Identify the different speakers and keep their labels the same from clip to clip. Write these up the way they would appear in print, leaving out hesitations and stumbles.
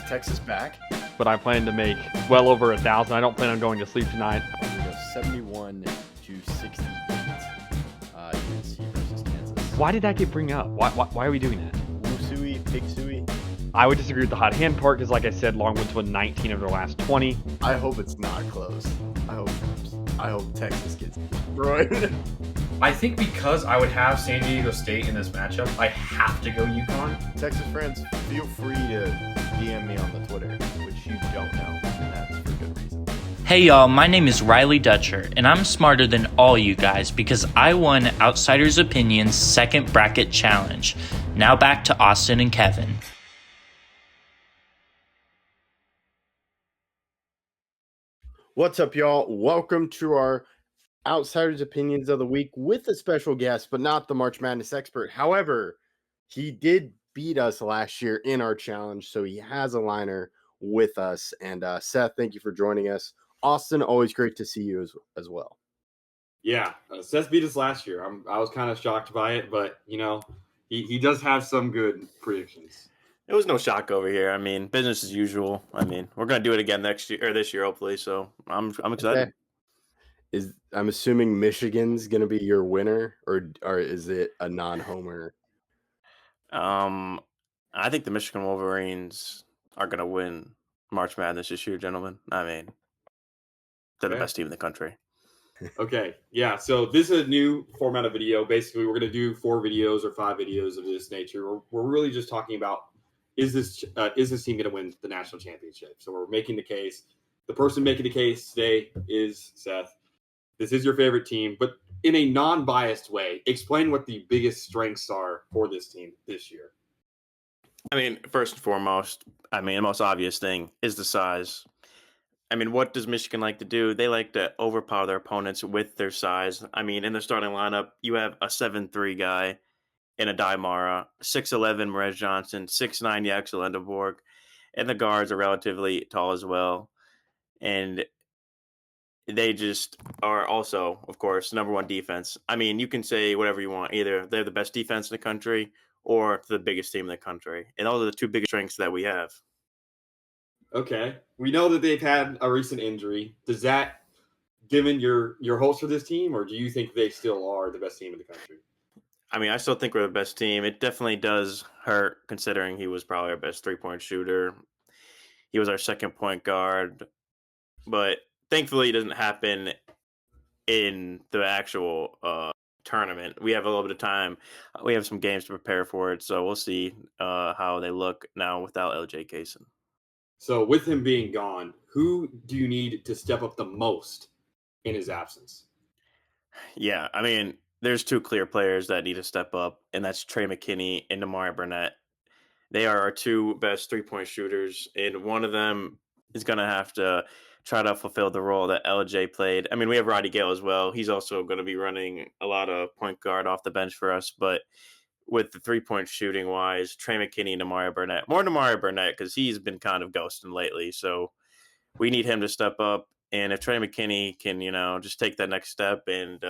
Speaker 1: Texas back?
Speaker 2: But I plan to make well over 1,000. I don't plan on going to sleep tonight.
Speaker 1: I'm going to go 71 to 68 UNC versus Kansas.
Speaker 2: Why did that get bring up? Why are we doing that?
Speaker 1: Wusui, Pig Sui.
Speaker 2: I would disagree with the hot hand part because, like I said, Longwood's won 19 of their last 20.
Speaker 1: I hope it's not close. I hope Texas gets destroyed.
Speaker 3: I think because I would have San Diego State in this matchup, I have to go UConn.
Speaker 1: Texas friends, feel free to DM me on the Twitter, which you don't know, and that's for good reason.
Speaker 4: Hey y'all, my name is Riley Dutcher, and I'm smarter than all you guys because I won Outsiders Opinions Second Bracket Challenge. Now back to Austin and Kevin.
Speaker 1: What's up, y'all? Welcome to our Outsiders Opinions of the Week with a special guest, but not the March Madness expert. However, he did beat us last year in our challenge, so he has a liner with us. And Seth, thank you for joining us. Austin, always great to see you as well.
Speaker 5: Yeah, Seth beat us last year. I was kind of shocked by it, but, you know, he does have some good predictions.
Speaker 6: It was no shock over here. I mean, business as usual. I mean, we're gonna do it again next year or this year, hopefully. So I'm excited.
Speaker 1: Okay. I'm assuming Michigan's gonna be your winner, or is it a non-homer?
Speaker 6: I think the Michigan Wolverines are gonna win March Madness this year, gentlemen. I mean, they're the best team in the country.
Speaker 5: Okay, yeah. So this is a new format of video. Basically, we're gonna do 4 videos or 5 videos of this nature. We're really just talking about. Is this team going to win the national championship? So we're making the case. The person making the case today is Seth. This is your favorite team, but in a non-biased way, explain what the biggest strengths are for this team this year.
Speaker 6: I mean, first and foremost, the most obvious thing is the size. I mean, what does Michigan like to do? They like to overpower their opponents with their size. I mean, in the starting lineup, you have a 7'3" guy in a Daimara, 6'11" Merez Johnson, 6'9" Yaxel Endeborg, and the guards are relatively tall as well. And they just are also, of course, number one defense. I mean, you can say whatever you want. Either they're the best defense in the country or the biggest team in the country. And those are the two biggest strengths that we have.
Speaker 5: Okay. We know that they've had a recent injury. Does that, given your hopes for this team, or do you think they still are the best team in the country?
Speaker 6: I mean, I still think we're the best team. It definitely does hurt considering he was probably our best three-point shooter. He was our second point guard. But thankfully, it doesn't happen in the actual tournament. We have a little bit of time. We have some games to prepare for it. So we'll see how they look now without LJ Kaysen.
Speaker 5: So with him being gone, who do you need to step up the most in his absence?
Speaker 6: Yeah, I mean, there's two clear players that need to step up, and that's Trey McKinney and Damari Burnett. They are our two best three-point shooters, and one of them is going to have to try to fulfill the role that LJ played. I mean, we have Roddy Gale as well. He's also going to be running a lot of point guard off the bench for us, but with the three-point shooting-wise, Trey McKinney and Damari Burnett. More Damari Burnett because he's been kind of ghosting lately, so we need him to step up. And if Trey McKinney can, just take that next step and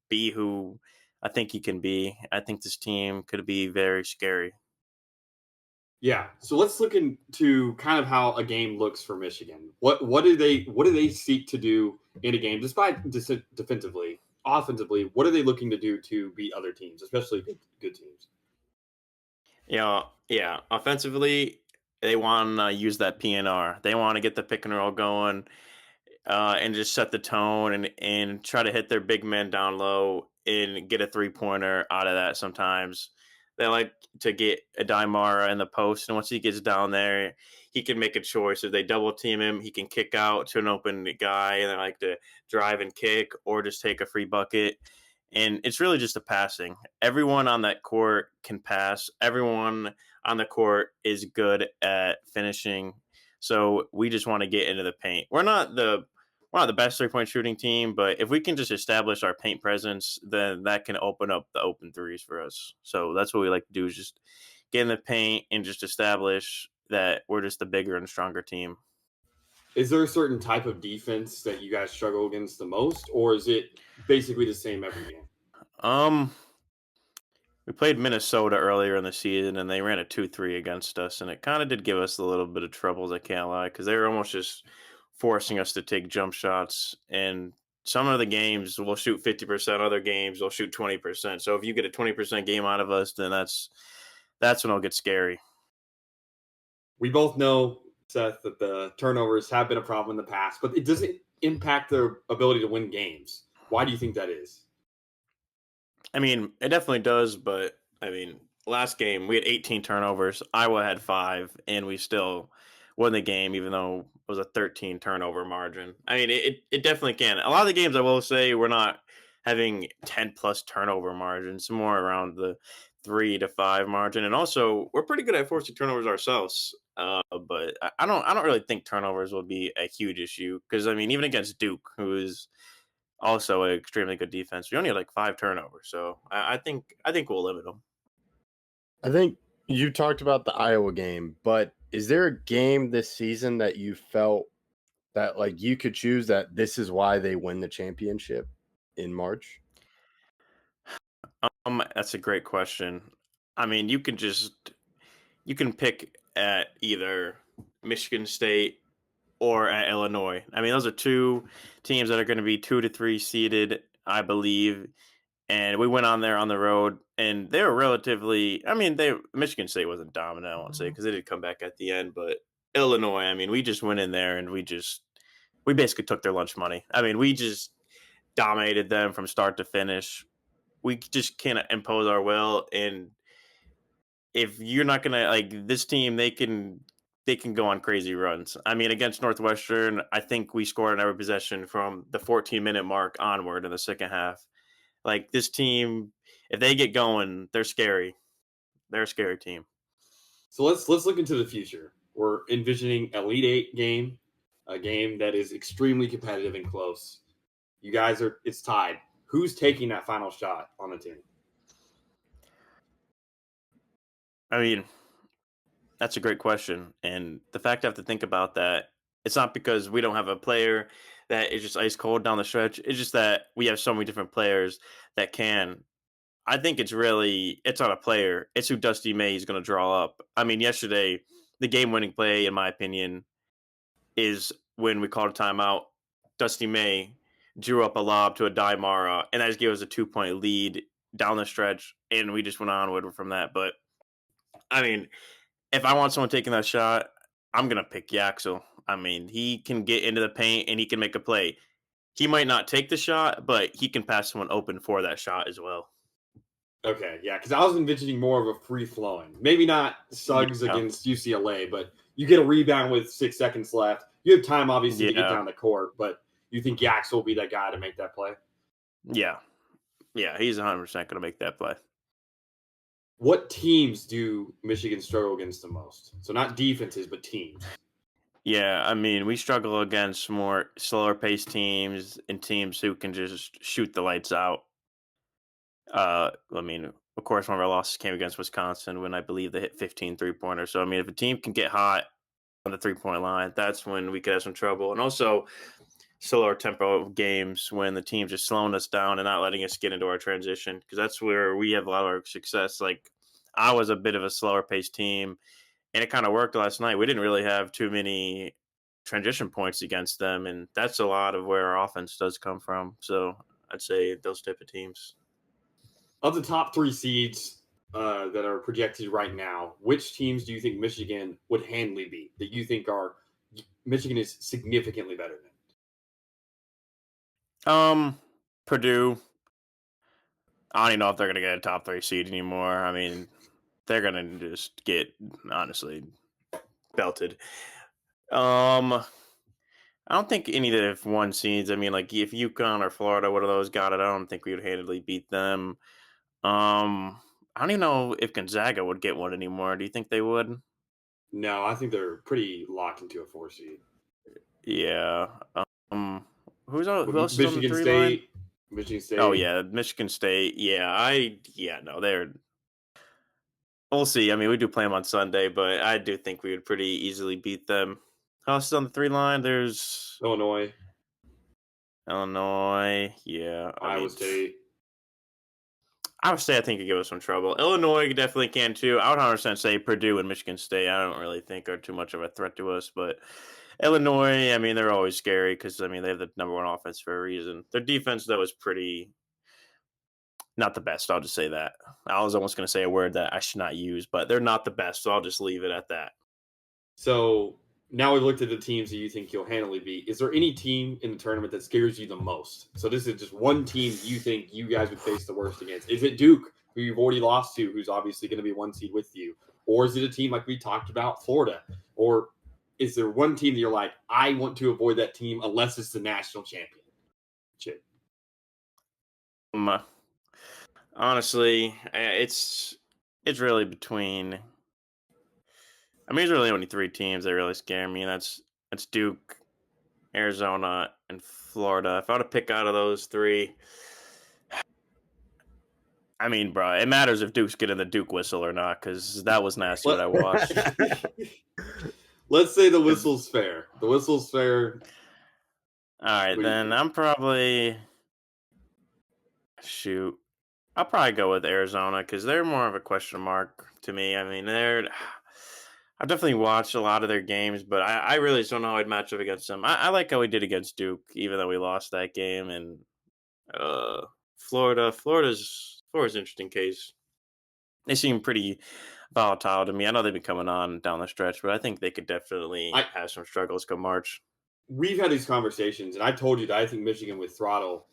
Speaker 6: be who I think he can be, I think this team could be very scary.
Speaker 5: Yeah. So let's look into kind of how a game looks for Michigan. What do they seek to do in a game, despite defensively, offensively? What are they looking to do to beat other teams, especially good teams?
Speaker 6: Yeah. Offensively, they want to use that PNR. They want to get the pick and roll going. And just set the tone and try to hit their big men down low and get a three-pointer out of that sometimes. They like to get a Daimara in the post, and once he gets down there, he can make a choice. If they double-team him, he can kick out to an open guy, and they like to drive and kick or just take a free bucket. And it's really just a passing. Everyone on that court can pass. Everyone on the court is good at finishing. So we just want to get into the paint. We're not the best three-point shooting team, but if we can just establish our paint presence, then that can open up the open threes for us. So that's what we like to do, is just get in the paint and just establish that we're just the bigger and stronger team.
Speaker 5: Is there a certain type of defense that you guys struggle against the most, or is it basically the same every game?
Speaker 6: We played Minnesota earlier in the season, and they ran a 2-3 against us, and it kind of did give us a little bit of troubles, I can't lie, because they were almost just forcing us to take jump shots. And some of the games we'll shoot 50%, other games we'll shoot 20%. So if you get a 20% game out of us, then that's when it'll get scary.
Speaker 5: We both know, Seth, that the turnovers have been a problem in the past, but it doesn't impact their ability to win games. Why do you think that is?
Speaker 6: I mean, it definitely does, but I mean, last game we had 18 turnovers. Iowa had 5, and we still won the game, even though it was a 13 turnover margin. I mean, it definitely can. A lot of the games, I will say, we're not having 10 plus turnover margins, more around the 3 to 5 margin, and also we're pretty good at forcing turnovers ourselves. But I don't really think turnovers will be a huge issue because I mean, even against Duke, who is also an extremely good defense. We only had like 5 turnovers, so I think we'll limit them.
Speaker 1: I think you talked about the Iowa game, but is there a game this season that you felt that like you could choose that this is why they win the championship in March?
Speaker 6: That's a great question. I mean, you can pick at either Michigan State or at Illinois. I mean, those are 2 teams that are going to be 2 to 3 seeded, I believe. And we went on there on the road, and they were relatively. I mean, Michigan State wasn't dominant, I won't say, because they did come back at the end. But Illinois, I mean, we just went in there and we basically took their lunch money. I mean, we just dominated them from start to finish. We just can't impose our will, and if you're not gonna like this team, they can go on crazy runs. I mean, against Northwestern, I think we scored on every possession from the 14-minute mark onward in the second half. Like this team, if they get going, they're scary. They're a scary team.
Speaker 5: So let's look into the future. We're envisioning Elite Eight game, a game that is extremely competitive and close. You guys it's tied. Who's taking that final shot on the team?
Speaker 6: I mean, that's a great question. And the fact I have to think about that, it's not because we don't have a player that is just ice cold down the stretch. It's just that we have so many different players that can. I think it's not a player. It's who Dusty May is going to draw up. I mean, yesterday, the game-winning play, in my opinion, is when we called a timeout. Dusty May drew up a lob to a Daimara, and that just gave us a 2-point lead down the stretch, and we just went onward from that. But, I mean, if I want someone taking that shot, I'm going to pick Yaxel. I mean, he can get into the paint, and he can make a play. He might not take the shot, but he can pass someone open for that shot as well.
Speaker 5: Okay, yeah, because I was envisioning more of a free-flowing. Maybe not Suggs against UCLA, but you get a rebound with 6 seconds left. You have time, obviously, to get down the court, but you think Yax will be that guy to make that play?
Speaker 6: Yeah. Yeah, he's 100% going to make that play.
Speaker 5: What teams do Michigan struggle against the most? So not defenses, but teams.
Speaker 6: Yeah, I mean, we struggle against more slower-paced teams and teams who can just shoot the lights out. I mean, of course, one of our losses came against Wisconsin when I believe they hit 15 3-pointers. So, I mean, if a team can get hot on the 3-point line, that's when we could have some trouble. And also, slower tempo games when the team's just slowing us down and not letting us get into our transition, because that's where we have a lot of our success. Like, I was a bit of a slower-paced team, and it kind of worked last night. We didn't really have too many transition points against them, and that's a lot of where our offense does come from. So, I'd say those type of teams.
Speaker 5: Of the top 3 seeds that are projected right now, which teams do you think Michigan would handily beat that you think Michigan is significantly better
Speaker 6: than? Purdue. I don't even know if they're going to get a top 3 seed anymore. I mean, they're going to just get, honestly, belted. I don't think any of the 1 seeds. I mean, like if UConn or Florida, one of those got it, I don't think we would handily beat them. I don't even know if Gonzaga would get one anymore. Do you think they would?
Speaker 5: No, I think they're pretty locked into a 4 seed.
Speaker 6: Yeah. Who else is on the 3
Speaker 5: State,
Speaker 6: line?
Speaker 5: Michigan State.
Speaker 6: Oh yeah, Michigan State. Yeah, no, they're. We'll see. I mean, we do play them on Sunday, but I do think we would pretty easily beat them. Who else is on the 3 line? There's
Speaker 5: Illinois.
Speaker 6: Yeah.
Speaker 5: Iowa State.
Speaker 6: I would say I think it give us some trouble. Illinois definitely can too. I would 100% say Purdue and Michigan State. I don't really think are too much of a threat to us, but Illinois, I mean, they're always scary because I mean they have the number one offense for a reason. Their defense though is pretty not the best. I'll just say that. I was almost going to say a word that I should not use, but they're not the best, so I'll just leave it at that.
Speaker 5: So now we've looked at the teams that you think you'll handily beat. Is there any team in the tournament that scares you the most? So this is just one team you think you guys would face the worst against. Is it Duke, who you've already lost to, who's obviously going to be one seed with you? Or is it a team like we talked about, Florida? Or is there one team that you're like, I want to avoid that team unless it's the national championship?
Speaker 6: Honestly, it's really between. I mean, there's really only three teams that really scare me. That's Duke, Arizona, and Florida. If I were to pick out of those three, I mean, bro, it matters if Duke's getting the Duke whistle or not because that was nasty what I watched.
Speaker 5: Let's say the whistle's fair. The whistle's fair.
Speaker 6: All right, then I'm probably I'll probably go with Arizona because they're more of a question mark to me. I mean, I've definitely watched a lot of their games, but I really just don't know how I'd match up against them. I like how we did against Duke, even though we lost that game. And Florida's an interesting case. They seem pretty volatile to me. I know they've been coming on down the stretch, but I think they could definitely have some struggles come March.
Speaker 5: We've had these conversations, and I told you that I think Michigan would throttle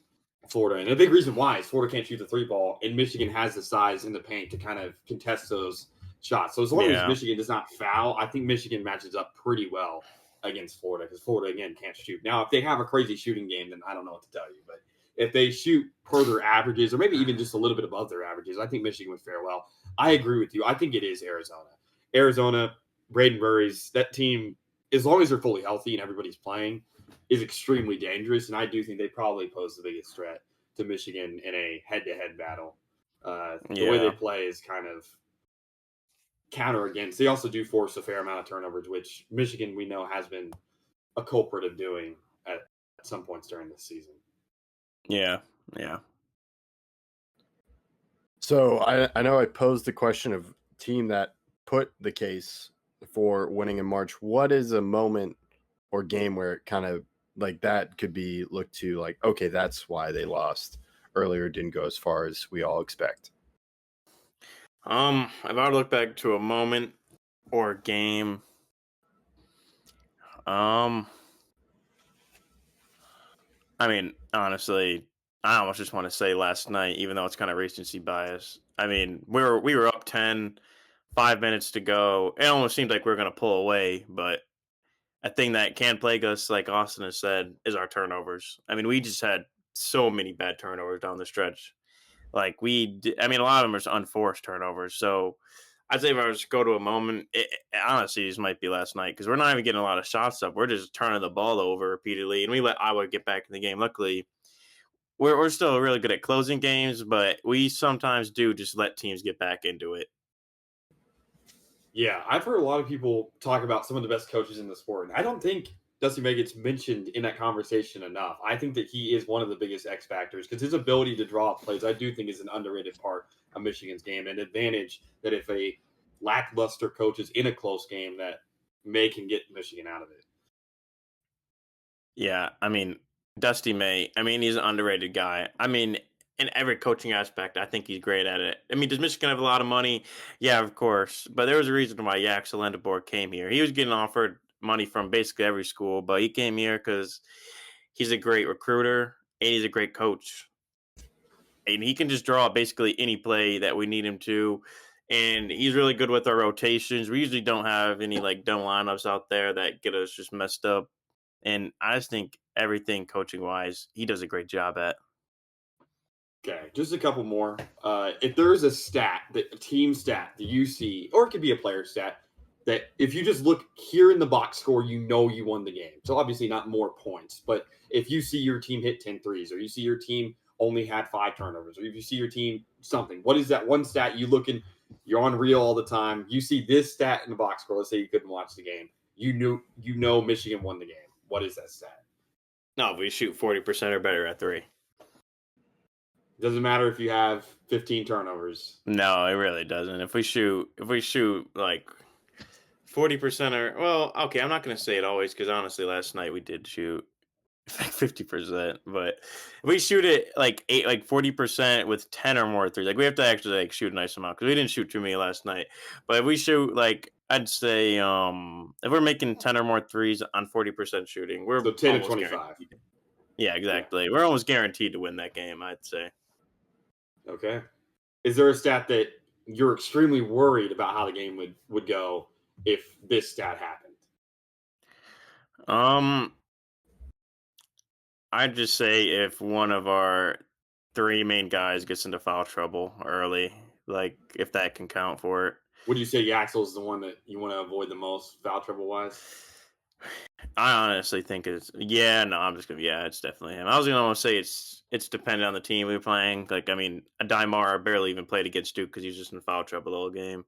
Speaker 5: Florida. And a big reason why is Florida can't shoot the three ball, and Michigan has the size in the paint to kind of contest those shots. So as long as Michigan does not foul, I think Michigan matches up pretty well against Florida because Florida, again, can't shoot. Now, if they have a crazy shooting game, then I don't know what to tell you. But if they shoot per their averages or maybe even just a little bit above their averages, I think Michigan would fare well. I agree with you. I think it is Arizona. Arizona, Braden Murray's, that team, as long as they're fully healthy and everybody's playing, is extremely dangerous. And I do think they probably pose the biggest threat to Michigan in a head-to-head battle. The way they play is kind of counter against. They also do force a fair amount of turnovers, which Michigan we know has been a culprit of doing at some points during this season.
Speaker 6: Yeah.
Speaker 1: So I know I posed the question of team that put the case for winning in March. What is a moment or game where it kind of like that could be looked to like, okay, that's why they lost earlier, didn't go as far as we all expect?
Speaker 6: If I were to look back to a moment or a game, I mean, honestly, I almost just want to say last night, even though it's kind of recency bias. I mean, we were up 10, 5 minutes to go. It almost seemed like we were going to pull away, but a thing that can plague us, like Austin has said, is our turnovers. I mean, we just had so many bad turnovers down the stretch. Like a lot of them are unforced turnovers. So I'd say if I was to go to a moment, it honestly just might be last night because we're not even getting a lot of shots up. We're just turning the ball over repeatedly, and we let Iowa get back in the game. Luckily, we're still really good at closing games, but we sometimes do just let teams get back into it.
Speaker 5: Yeah, I've heard a lot of people talk about some of the best coaches in the sport, and I don't think Dusty May gets mentioned in that conversation enough. I think that he is one of the biggest X factors because his ability to draw up plays, I do think, is an underrated part of Michigan's game, an advantage that if a lackluster coach is in a close game, that May can get Michigan out of it.
Speaker 6: Yeah, I mean, Dusty May, he's an underrated guy. I mean, in every coaching aspect, I think he's great at it. I mean, does Michigan have a lot of money? Yeah, of course. But there was a reason why Yaxel Lindebor came here. He was getting offered money from basically every school, but he came here because he's a great recruiter and he's a great coach. And he can just draw basically any play that we need him to. And he's really good with our rotations. We usually don't have any like dumb lineups out there that get us just messed up. And I just think everything coaching wise, he does a great job at.
Speaker 5: Okay, just a couple more. If there's a team stat that you see, or it could be a player stat, that if you just look here in the box score, you know you won the game. So obviously not more points, but if you see your team hit 10 threes, or you see your team only had 5 turnovers, or if you see your team something, what is that one stat you're on reel all the time, you see this stat in the box score, let's say you couldn't watch the game, you know Michigan won the game. What is that stat?
Speaker 6: No, we shoot 40% or better at 3.
Speaker 5: Doesn't matter if you have 15 turnovers.
Speaker 6: No, it really doesn't. If we shoot like 40% or okay, I'm not gonna say it always because honestly, last night we did shoot like 50%, but if we shoot it like 40% with 10 or more threes, like we have to actually like shoot a nice amount because we didn't shoot too many last night. But if we shoot like I'd say if we're making 10 or more threes on 40% shooting, we're
Speaker 5: So 10 to
Speaker 6: almost
Speaker 5: 25.
Speaker 6: guaranteed. Yeah, exactly. We're almost guaranteed to win that game, I'd say.
Speaker 5: Okay. Is there a stat that you're extremely worried about how the game would go if this stat happened?
Speaker 6: I'd just say if one of our three main guys gets into foul trouble early, like if that can count for it.
Speaker 5: Would you say Yaxel's the one that you want to avoid the most foul trouble wise?
Speaker 6: I honestly think it's it's definitely him. I was gonna almost say it's dependent on the team we're playing. Like I mean, Daimara barely even played against Duke because he was just in foul trouble the whole game.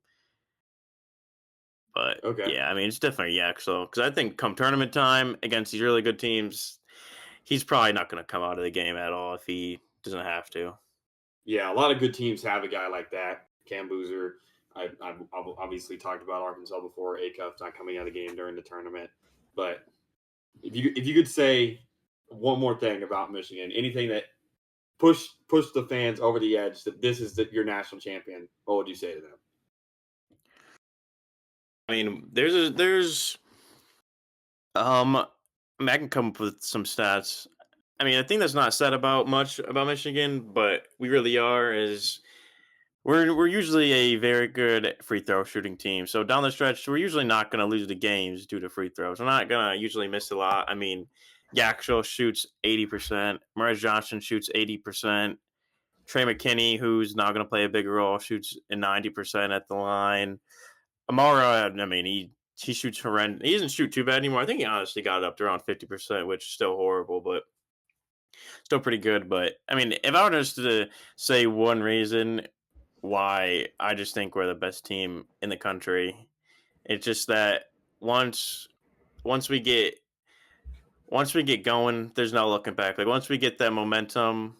Speaker 6: But
Speaker 5: Okay.
Speaker 6: yeah, I mean it's definitely Yaxel because I think come tournament time against these really good teams, he's probably not going to come out of the game at all if he doesn't have to.
Speaker 5: Yeah, a lot of good teams have a guy like that. Cam Boozer. I've obviously talked about Arkansas before. Acuff's not coming out of the game during the tournament. But if you could say one more thing about Michigan, anything that push the fans over the edge that this is your national champion, what would you say to them?
Speaker 6: I mean, I can come up with some stats. I mean, I think that's not said about much about Michigan, but we really are is we're usually a very good free throw shooting team. So down the stretch, we're usually not going to lose the games due to free throws. We're not going to usually miss a lot. I mean, Yaxel shoots 80%. Murray Johnson shoots 80%. Trey McKinney, who's now going to play a bigger role, shoots 90% at the line. Amara, I mean, he shoots horrendous. He doesn't shoot too bad anymore. I think he honestly got it up to around 50%, which is still horrible, but still pretty good. But I mean, if I were just to say one reason why I just think we're the best team in the country, it's just that once we get going, there's no looking back. Like once we get that momentum,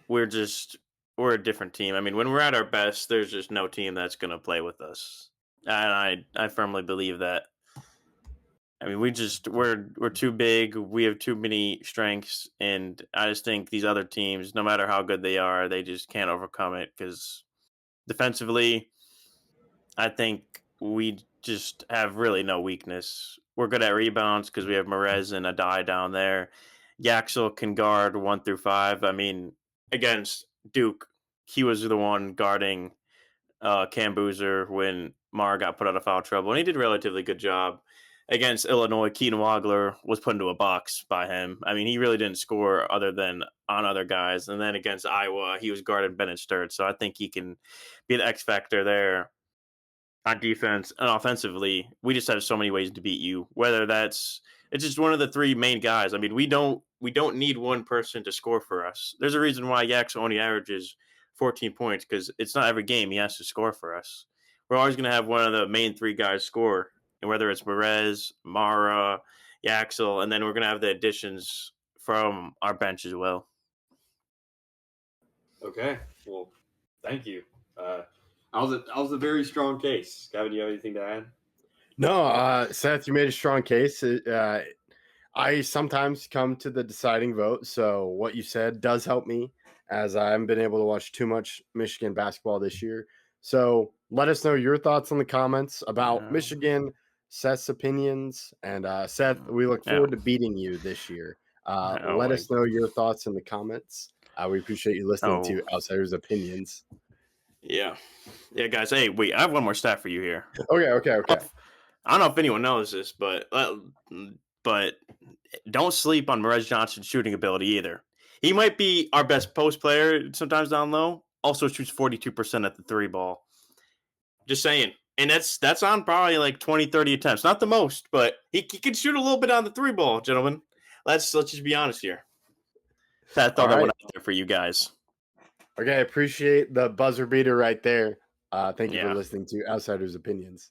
Speaker 6: we're a different team. I mean, when we're at our best, there's just no team that's going to play with us. And I firmly believe that. I mean, we're too big. We have too many strengths, and I just think these other teams, no matter how good they are, they just can't overcome it because defensively, I think we just have really no weakness. We're good at rebounds because we have Merez and Adai down there. Yaxel can guard 1 through 5. I mean, against Duke, he was the one guarding Cam Boozer when Mara got put out of foul trouble, and he did a relatively good job. Against Illinois, Keaton Wagler was put into a box by him. I mean, he really didn't score other than on other guys. And then against Iowa, he was guarding Bennett Sturt, so I think he can be the X factor there. On defense and offensively, we just have so many ways to beat you. Whether it's just one of the three main guys. I mean, we don't need one person to score for us. There's a reason why Yax only averages 14 points because it's not every game he has to score for us. We're always going to have one of the main three guys score, and whether it's Merez, Mara, Yaxel, and then we're going to have the additions from our bench as well.
Speaker 5: Okay, well, thank you. I was a very strong case. Gavin, do you have anything to add?
Speaker 1: No, Seth, you made a strong case. I sometimes come to the deciding vote, so what you said does help me as I haven't been able to watch too much Michigan basketball this year. So let us know your thoughts in the comments about Michigan, Seth's opinions, and Seth, we look forward to beating you this year. Let us know your thoughts in the comments. We appreciate you listening to Outsiders' Opinions.
Speaker 6: Yeah, guys. Hey, wait, I have one more stat for you here.
Speaker 1: Okay.
Speaker 6: I don't know if anyone knows this, but don't sleep on Merez Johnson's shooting ability either. He might be our best post player sometimes down low. Also shoots 42% at the 3 ball. Just saying. And that's on probably like 20, 30 attempts. Not the most, but he can shoot a little bit on the 3 ball, gentlemen. Let's just be honest here. I thought that went out there for you guys.
Speaker 1: Okay, I appreciate the buzzer beater right there. Thank you for listening to Outsiders' Opinions.